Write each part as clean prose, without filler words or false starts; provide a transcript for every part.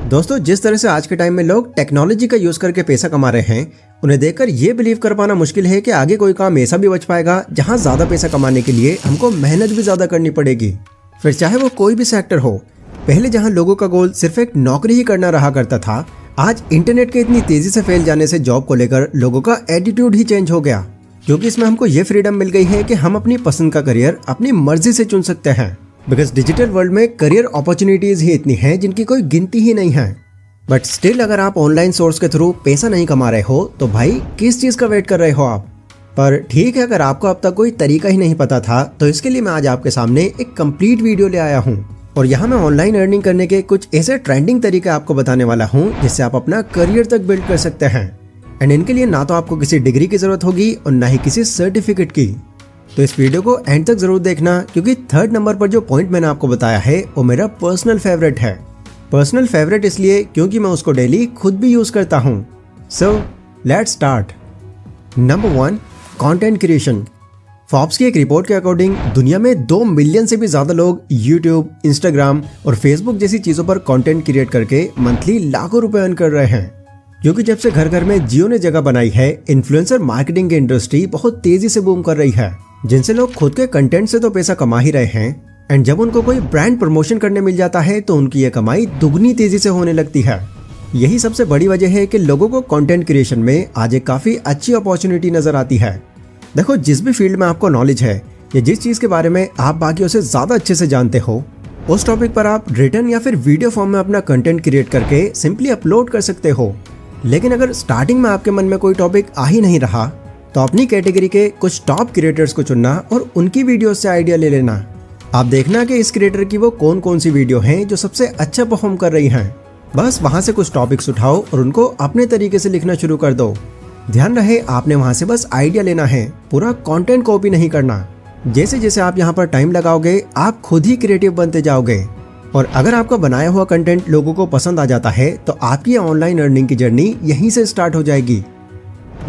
दोस्तों, जिस तरह से आज के टाइम में लोग टेक्नोलॉजी का यूज करके पैसा कमा रहे हैं, उन्हें देखकर ये बिलीव कर पाना मुश्किल है कि आगे कोई काम ऐसा भी बच पाएगा जहां ज्यादा पैसा कमाने के लिए हमको मेहनत भी ज्यादा करनी पड़ेगी। फिर चाहे वो कोई भी सेक्टर हो। पहले जहां लोगों का गोल सिर्फ एक नौकरी ही करना रहा करता था, आज इंटरनेट के इतनी तेजी से फैल जाने से जॉब को लेकर लोगों का एटीट्यूड ही चेंज हो गया, क्योंकि इसमें हमको ये फ्रीडम मिल गई है कि हम अपनी पसंद का करियर अपनी मर्जी से चुन सकते हैं। बिकॉज डिजिटल वर्ल्ड में करियर अपॉर्चुनिटीज ही इतनी हैं जिनकी कोई गिनती ही नहीं है। बट स्टिल अगर आप ऑनलाइन सोर्स के थ्रू पैसा नहीं कमा रहे हो तो भाई किस चीज का वेट कर रहे हो आप। पर ठीक है, अगर आपको अब तक कोई तरीका ही नहीं पता था तो इसके लिए मैं आज आपके सामने एक कंप्लीट वीडियो ले आया हूँ और यहाँ मैं ऑनलाइन अर्निंग करने के कुछ ऐसे ट्रेंडिंग तरीके आपको बताने वाला हूँ जिससे आप अपना करियर तक बिल्ड कर सकते हैं। एंड इनके लिए ना तो आपको किसी डिग्री की जरूरत होगी और ना ही किसी सर्टिफिकेट की। तो इस वीडियो को एंड तक जरूर देखना, क्योंकि थर्ड नंबर पर जो पॉइंट मैंने आपको बताया है वो मेरा पर्सनल फेवरेट है। पर्सनल फेवरेट इसलिए क्योंकि मैं उसको डेली खुद भी यूज करता हूँ। So let's start. Number 1, content creation. Forbes की एक रिपोर्ट के अकॉर्डिंग दुनिया में 2 मिलियन से भी ज्यादा लोग यूट्यूब, इंस्टाग्राम और फेसबुक जैसी चीजों पर कंटेंट क्रिएट करके मंथली लाखों रुपए अर्न कर रहे हैं। क्योंकि जब से घर घर में जियो ने जगह बनाई है, इन्फ्लुएंसर मार्केटिंग की इंडस्ट्री बहुत तेजी से बूम कर रही है, जिनसे लोग खुद के कंटेंट से तो पैसा कमा ही रहे हैं। एंड जब उनको कोई ब्रांड प्रमोशन करने मिल जाता है तो उनकी ये कमाई दुगनी तेजी से होने लगती है। यही सबसे बड़ी वजह है कि लोगों को कंटेंट क्रिएशन में आज एक काफी अच्छी अपॉर्चुनिटी नजर आती है। देखो, जिस भी फील्ड में आपको नॉलेज है या जिस चीज के बारे में आप बाकियों से ज्यादा अच्छे से जानते हो, उस टॉपिक पर आप रिटर्न या फिर वीडियो फॉर्म में अपना कंटेंट क्रिएट करके सिंपली अपलोड कर सकते हो। लेकिन अगर स्टार्टिंग में आपके मन में कोई टॉपिक आ ही नहीं रहा तो अपनी कैटेगरी के कुछ टॉप क्रिएटर्स को चुनना और उनकी वीडियो से आइडिया ले लेना। आप देखना कि इस क्रिएटर की वो कौन कौन सी वीडियो हैं जो सबसे अच्छा परफॉर्म कर रही हैं। बस वहां से कुछ टॉपिक्स उठाओ और उनको अपने तरीके से लिखना शुरू कर दो। ध्यान रहे, आपने वहां से बस आइडिया लेना है, पूरा कंटेंट कॉपी नहीं करना। जैसे जैसे आप यहाँ पर टाइम लगाओगे आप खुद ही क्रिएटिव बनते जाओगे। और अगर आपका बनाया हुआ कंटेंट लोगों को पसंद आ जाता है तो आपकी ऑनलाइन अर्निंग की जर्नी यहीं से स्टार्ट हो जाएगी।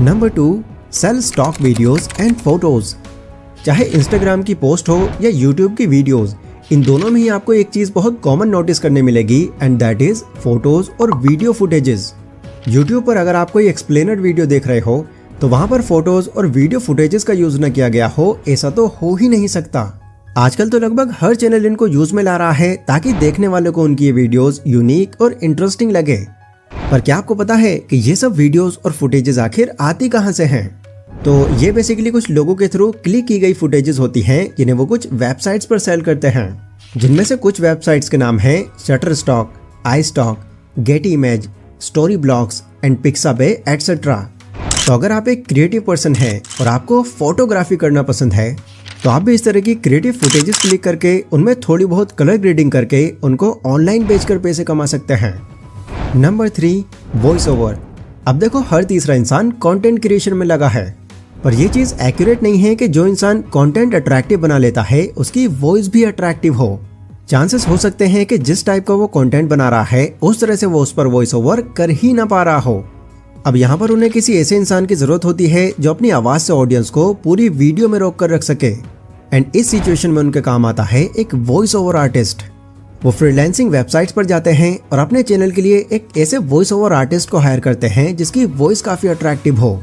Number 2, sell stock videos and photos. चाहे इंस्टाग्राम की पोस्ट हो या यूट्यूब की वीडियोस, इन दोनों में ही आपको एक चीज बहुत कॉमन नोटिस करने मिलेगी, एंड दैट इज फोटोज और वीडियो फुटेजेस। यूट्यूब पर अगर आप कोई एक्सप्लेनर वीडियो देख रहे हो तो वहां पर फोटोज और वीडियो फुटेजेस का यूज न किया गया हो, ऐसा तो हो ही नहीं सकता। आजकल तो लगभग हर चैनल इनको यूज में ला रहा है ताकि देखने वालों को उनकी ये वीडियोस यूनिक और इंटरेस्टिंग लगे। पर क्या आपको पता है कि ये सब वीडियोस और फुटेजेस आखिर आती कहां से हैं? तो ये बेसिकली कुछ लोगों के थ्रू क्लिक की गई फुटेजेस होती हैं जिन्हें वो कुछ वेबसाइट्स पर सेल करते हैं, जिनमें से कुछ वेबसाइट्स के नाम हैं Shutterstock, iStock, Getty image, story blocks and Pixabay etcetera. तो अगर आप एक क्रिएटिव पर्सन हैं और आपको फोटोग्राफी करना पसंद है तो आप भी इस तरह की क्रिएटिव फुटेजेस क्लिक करके उनमें थोड़ी बहुत कलर ग्रेडिंग करके उनको ऑनलाइन बेचकर पैसे कमा सकते हैं। Number 3, voice over. अब देखो, हर तीसरा इंसान कंटेंट क्रिएशन में लगा है, पर यह चीज एक्यूरेट नहीं है कि जो इंसान कंटेंट अट्रैक्टिव बना लेता है उसकी वॉइस भी अट्रैक्टिव हो। चांसेस हो सकते हैं कि जिस टाइप का वो कंटेंट बना रहा है उस तरह से वो उस पर वॉइस ओवर कर ही ना पा रहा हो। अब यहाँ पर उन्हें किसी ऐसे इंसान की जरूरत होती है जो अपनी आवाज से ऑडियंस को पूरी वीडियो में रोक कर रख सके। एंड इस सिचुएशन में उनके काम आता है एक वॉइस ओवर आर्टिस्ट। वो फ्रीलांसिंग वेबसाइट्स पर जाते हैं और अपने चैनल के लिए एक ऐसे वॉइस ओवर आर्टिस्ट को हायर करते हैं जिसकी वॉइस काफी अट्रैक्टिव हो।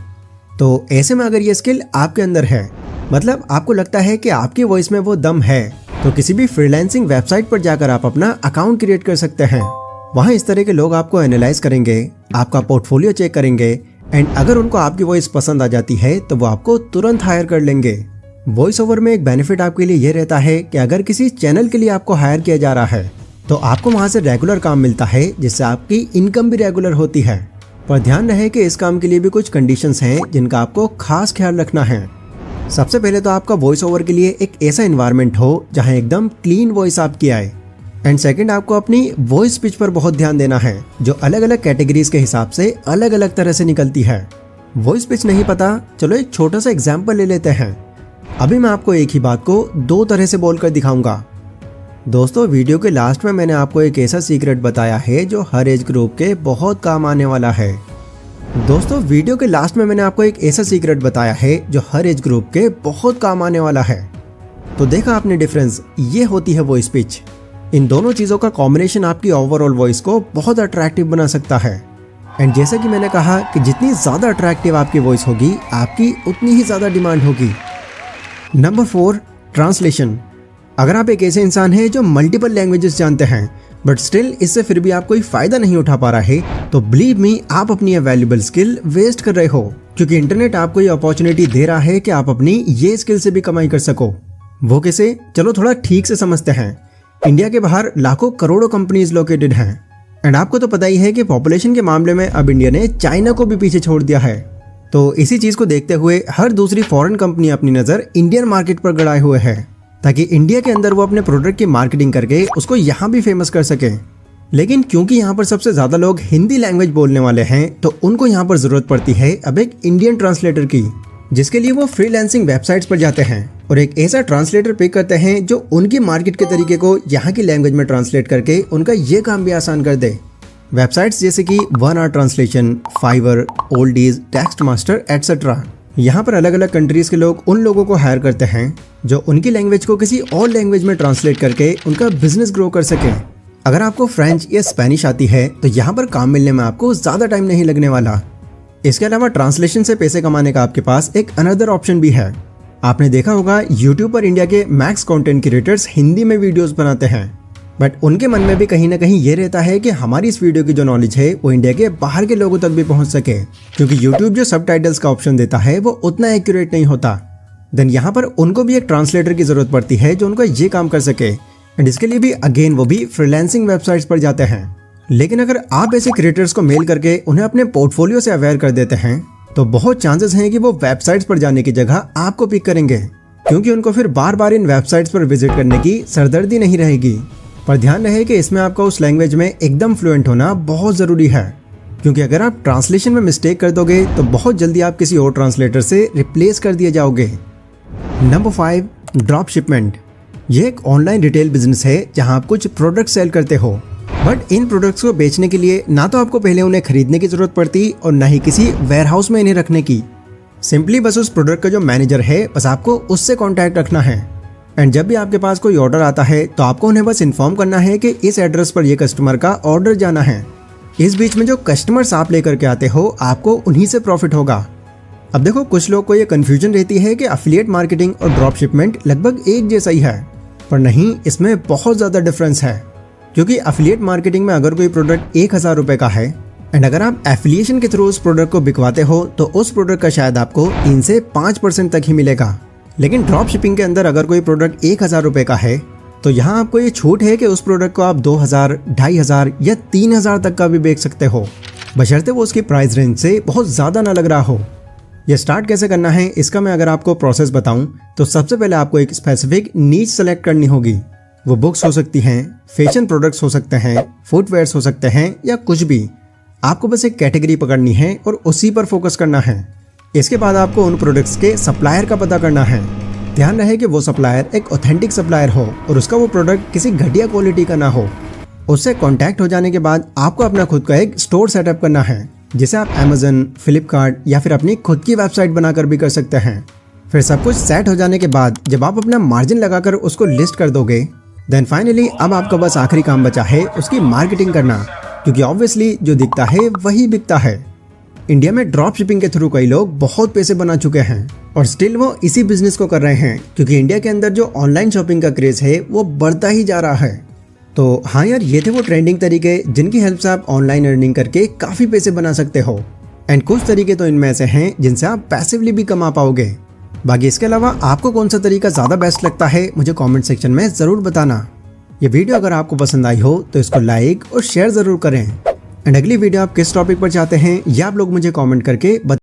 तो ऐसे में अगर ये स्किल आपके अंदर है, मतलब आपको लगता है कि आपकी वॉइस में वो दम है, तो किसी भी फ्रीलांसिंग वेबसाइट पर जाकर आप अपना अकाउंट क्रिएट कर सकते हैं। वहां इस तरह के लोग आपको एनालाइज करेंगे, आपका पोर्टफोलियो चेक करेंगे, एंड अगर उनको आपकी वॉइस पसंद आ जाती है तो वो आपको तुरंत हायर कर लेंगे। वॉइस ओवर में एक बेनिफिट आपके लिए ये रहता है कि अगर किसी चैनल के लिए आपको हायर किया जा रहा है तो आपको वहां से रेगुलर काम मिलता है, जिससे आपकी इनकम भी रेगुलर होती है। पर ध्यान रहे कि इस काम के लिए भी कुछ कंडीशंस हैं जिनका आपको खास ख्याल रखना है। सबसे पहले तो आपका वॉइस ओवर के लिए एक ऐसा एनवायरनमेंट हो जहां एकदम क्लीन वॉइस आपकी आए। एंड सेकंड, आपको अपनी वॉइस पिच पर बहुत ध्यान देना है, जो अलग अलग कैटेगरीज के हिसाब से अलग अलग तरह से निकलती है। वॉइस पिच नहीं पता? चलो एक छोटा सा एग्जाम्पल ले लेते हैं। अभी मैं आपको एक ही बात को 2 तरह से बोलकर दिखाऊंगा। दोस्तों, वीडियो के लास्ट में मैंने आपको एक ऐसा सीक्रेट बताया है जो हर एज ग्रुप के बहुत काम आने वाला है। दोस्तों, वीडियो के लास्ट में मैंने आपको एक ऐसा सीक्रेट बताया है जो हर एज ग्रुप के बहुत काम आने वाला है। तो देखा आपने डिफरेंस, ये होती है वॉइस पिच। इन दोनों चीज़ों का कॉम्बिनेशन आपकी ओवरऑल वॉइस को बहुत अट्रैक्टिव बना सकता है। एंड जैसा कि मैंने कहा कि जितनी ज़्यादा अट्रैक्टिव आपकी वॉइस होगी, आपकी उतनी ही ज़्यादा डिमांड होगी। Number 4, translation. अगर आप एक ऐसे इंसान हैं जो मल्टीपल लैंग्वेजेस जानते हैं बट स्टिल इससे फिर भी आप कोई फायदा नहीं उठा पा रहा है, तो बिलीव मी, आप अपनी अवेलेबल स्किल वेस्ट कर रहे हो, क्योंकि इंटरनेट आपको ये अपॉर्चुनिटी दे रहा है कि आप अपनी ये स्किल से भी कमाई कर सको। वो कैसे, चलो थोड़ा ठीक से समझते हैं। इंडिया के बाहर लाखों करोड़ों कंपनीज लोकेटेड हैं एंड आपको तो पता ही है कि पॉपुलेशन के मामले में अब इंडिया ने चाइना को भी पीछे छोड़ दिया है। तो इसी चीज को देखते हुए हर दूसरी फॉरेन कंपनी अपनी नजर इंडियन मार्केट पर गड़ाए हुए है, ताकि इंडिया के अंदर वो अपने प्रोडक्ट की मार्केटिंग करके उसको यहाँ भी फेमस कर सके। लेकिन क्योंकि यहाँ पर सबसे ज्यादा लोग हिंदी लैंग्वेज बोलने वाले हैं, तो उनको यहाँ पर जरूरत पड़ती है अब एक इंडियन ट्रांसलेटर की, जिसके लिए वो फ्रीलांसिंग वेबसाइट्स पर जाते हैं और एक ऐसा ट्रांसलेटर पिक करते हैं जो उनकी मार्केट के तरीके को यहाँ की लैंग्वेज में ट्रांसलेट करके उनका ये काम भी आसान कर दे। वेबसाइट्स जैसे कि 1hour translation, Fiverr, oldies, text master etcetera. यहाँ पर अलग अलग कंट्रीज के लोग उन लोगों को हायर करते हैं जो उनकी लैंग्वेज को किसी और लैंग्वेज में ट्रांसलेट करके उनका बिजनेस ग्रो कर सके। अगर आपको फ्रेंच या स्पेनिश आती है तो यहाँ पर काम मिलने में आपको ज्यादा टाइम नहीं लगने वाला। इसके अलावा ट्रांसलेशन से पैसे कमाने का आपके पास एक अनदर ऑप्शन भी है। आपने देखा होगा यूट्यूब पर इंडिया के मैक्स कंटेंट क्रिएटर्स हिंदी में वीडियोस बनाते हैं, बट उनके मन में भी कहीं ना कहीं ये रहता है कि हमारी इस वीडियो की जो नॉलेज है वो इंडिया के बाहर के लोगों तक भी पहुंच सके, क्योंकि यूट्यूब जो सबटाइटल्स का ऑप्शन देता है वो उतना एक्यूरेट नहीं होता। देन यहाँ पर उनको भी एक ट्रांसलेटर की जरूरत पड़ती है जो उनको ये काम कर सके, एंड इसके लिए भी अगेन वो भी फ्रीलांसिंग वेबसाइट्स पर जाते हैं। लेकिन अगर आप ऐसे क्रिएटर्स को मेल करके उन्हें अपने पोर्टफोलियो से अवेयर कर देते हैं, तो बहुत चांसेस हैं कि वो वेबसाइट्स पर जाने की जगह आपको पिक करेंगे, क्योंकि उनको फिर बार बार इन वेबसाइट्स पर विजिट करने की सरदर्दी नहीं रहेगी। पर ध्यान रहे कि इसमें आपका उस लैंग्वेज में एकदम फ्लुएंट होना बहुत ज़रूरी है, क्योंकि अगर आप ट्रांसलेशन में मिस्टेक कर दोगे तो बहुत जल्दी आप किसी और ट्रांसलेटर से रिप्लेस कर दिए जाओगे। Number 5, drop shipment. ये एक ऑनलाइन रिटेल बिजनेस है जहां आप कुछ प्रोडक्ट सेल करते हो, बट इन प्रोडक्ट्स को बेचने के लिए ना तो आपको पहले उन्हें खरीदने की जरूरत पड़ती और ना ही किसी वेयरहाउस में इन्हें रखने की। सिंपली बस उस प्रोडक्ट का जो मैनेजर है, बस आपको उससे कॉन्टैक्ट रखना है। एंड जब भी आपके पास कोई ऑर्डर आता है तो आपको उन्हें बस इन्फॉर्म करना है कि इस एड्रेस पर ये कस्टमर का ऑर्डर जाना है। इस बीच में जो कस्टमर्स आप लेकर के आते हो, आपको उन्हीं से प्रॉफिट होगा। अब देखो, कुछ लोग को ये कंफ्यूजन रहती है कि एफिलिएट मार्केटिंग और ड्रॉप शिपमेंट लगभग एक जैसा ही है, पर नहीं, इसमें बहुत ज़्यादा डिफरेंस है। क्योंकि एफिलिएट मार्केटिंग में अगर कोई प्रोडक्ट 1000 रुपये का है एंड अगर आप एफिलिएशन के थ्रू उस प्रोडक्ट को बिकवाते हो तो उस प्रोडक्ट का शायद आपको 3 से 5% तक ही मिलेगा। लेकिन ड्रॉप शिपिंग के अंदर अगर कोई प्रोडक्ट 1000 रुपये का है तो यहाँ आपको ये छूट है कि उस प्रोडक्ट को आप 2000, 2500 या 3000 तक का भी बेच सकते हो, बशर्ते वो उसकी प्राइस रेंज से बहुत ज़्यादा ना लग रहा हो। ये स्टार्ट कैसे करना है इसका मैं अगर आपको प्रोसेस बताऊं तो सबसे पहले आपको एक स्पेसिफिक नीच सेलेक्ट करनी होगी। वो बुक्स हो सकती हैं, फैशन प्रोडक्ट्स हो सकते हैं, फुटवेयर्स हो सकते हैं या कुछ भी। आपको बस एक कैटेगरी पकड़नी है और उसी पर फोकस करना है। इसके बाद आपको उन प्रोडक्ट्स के सप्लायर का पता करना है। ध्यान रहे कि वो सप्लायर एक ऑथेंटिक सप्लायर हो और उसका वो प्रोडक्ट किसी घटिया क्वालिटी का ना हो। उससे कांटेक्ट हो जाने के बाद आपको अपना खुद का एक स्टोर सेटअप करना है, जिसे आप Amazon, फ्लिपकार्ट या फिर अपनी खुद की वेबसाइट बनाकर भी कर सकते हैं। फिर सब कुछ सेट हो जाने के बाद जब आप अपना मार्जिन लगाकर उसको लिस्ट कर दोगे, देन फाइनली अब आपका बस आखिरी काम बचा है उसकी मार्केटिंग करना, क्योंकि ऑब्वियसली जो दिखता है वही बिकता है। इंडिया में ड्रॉप शिपिंग के थ्रू कई लोग बहुत पैसे बना चुके हैं और स्टिल वो इसी बिजनेस को कर रहे हैं, क्योंकि इंडिया के अंदर जो ऑनलाइन शॉपिंग का क्रेज है वो बढ़ता ही जा रहा है। तो हाँ यार, ये थे वो ट्रेंडिंग तरीके जिनकी हेल्प से आप ऑनलाइन अर्निंग करके काफ़ी पैसे बना सकते हो। एंड कुछ तरीके तो इनमें ऐसे हैं जिनसे आप पैसिवली भी कमा पाओगे। बाकी इसके अलावा आपको कौन सा तरीका ज़्यादा बेस्ट लगता है मुझे कमेंट सेक्शन में ज़रूर बताना। ये वीडियो अगर आपको पसंद आई हो तो इसको लाइक और शेयर ज़रूर करें। एंड अगली वीडियो आप किस टॉपिक पर चाहते हैं ये आप लोग मुझे कमेंट करके